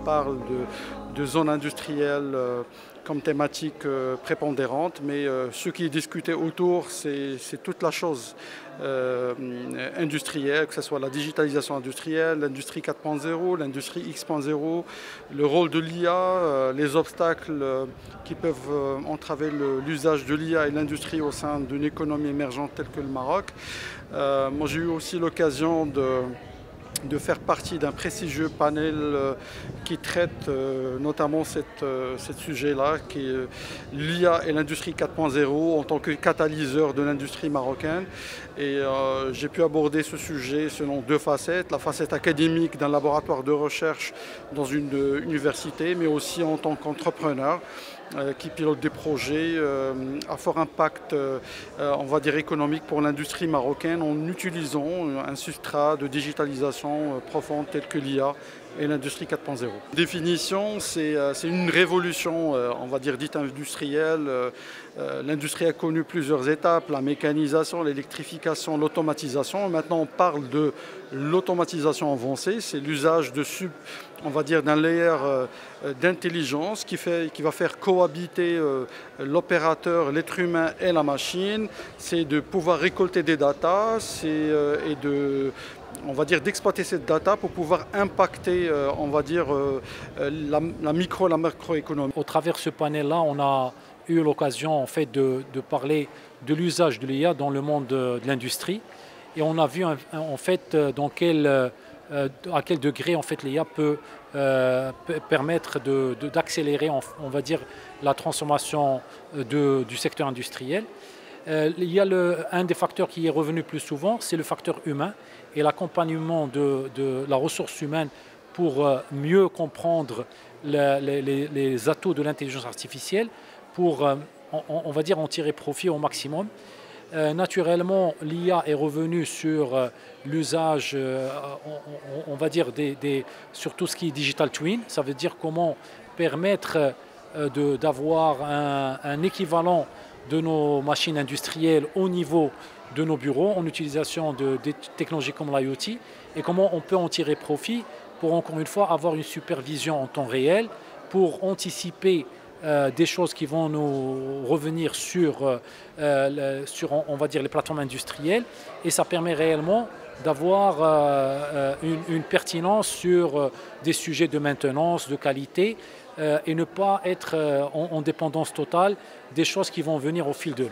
parle de zones industrielles comme thématique prépondérante, mais ce qui est discuté autour, c'est toute la chose industrielle, que ce soit la digitalisation industrielle, l'industrie 4.0, l'industrie X.0, le rôle de l'IA, les obstacles qui peuvent entraver l'usage de l'IA et l'industrie au sein d'une économie émergente telle que le Maroc. Moi, j'ai eu aussi l'occasion de faire partie d'un prestigieux panel qui traite notamment ce sujet-là, qui est l'IA et l'industrie 4.0 en tant que catalyseur de l'industrie marocaine. Et j'ai pu aborder ce sujet selon deux facettes, la facette académique d'un laboratoire de recherche dans une université, mais aussi en tant qu'entrepreneur qui pilote des projets à fort impact, on va dire économique pour l'industrie marocaine en utilisant un substrat de digitalisation profonde tel que l'IA et l'industrie 4.0. Définition, c'est une révolution, on va dire dite industrielle. L'industrie a connu plusieurs étapes, la mécanisation, l'électrification, l'automatisation. Maintenant, on parle de l'automatisation avancée, c'est l'usage on va dire d'un layer d'intelligence qui va faire cohabiter l'opérateur, l'être humain et la machine. C'est de pouvoir récolter des datas et on va dire d'exploiter cette data pour pouvoir impacter, on va dire, la micro, la macroéconomie. Au travers de ce panel-là, on a eu l'occasion en fait de parler de l'usage de l'IA dans le monde de l'industrie, et on a vu en fait à quel degré en fait l'IA peut permettre d'accélérer, on va dire, la transformation du secteur industriel. Il y a un des facteurs qui est revenu plus souvent, c'est le facteur humain et l'accompagnement de la ressource humaine pour mieux comprendre les atouts de l'intelligence artificielle, pour, on va dire, en tirer profit au maximum. Naturellement, l'IA est revenue sur l'usage, on va dire, sur tout ce qui est digital twin. Ça veut dire comment permettre d'avoir un équivalent de nos machines industrielles au niveau de nos bureaux en utilisation des technologies comme l'IoT, et comment on peut en tirer profit pour, encore une fois, avoir une supervision en temps réel, pour anticiper des choses qui vont nous revenir sur, on va dire, les plateformes industrielles, et ça permet réellement d'avoir une pertinence sur des sujets de maintenance, de qualité, et ne pas être en dépendance totale des choses qui vont venir au fil de l'eau.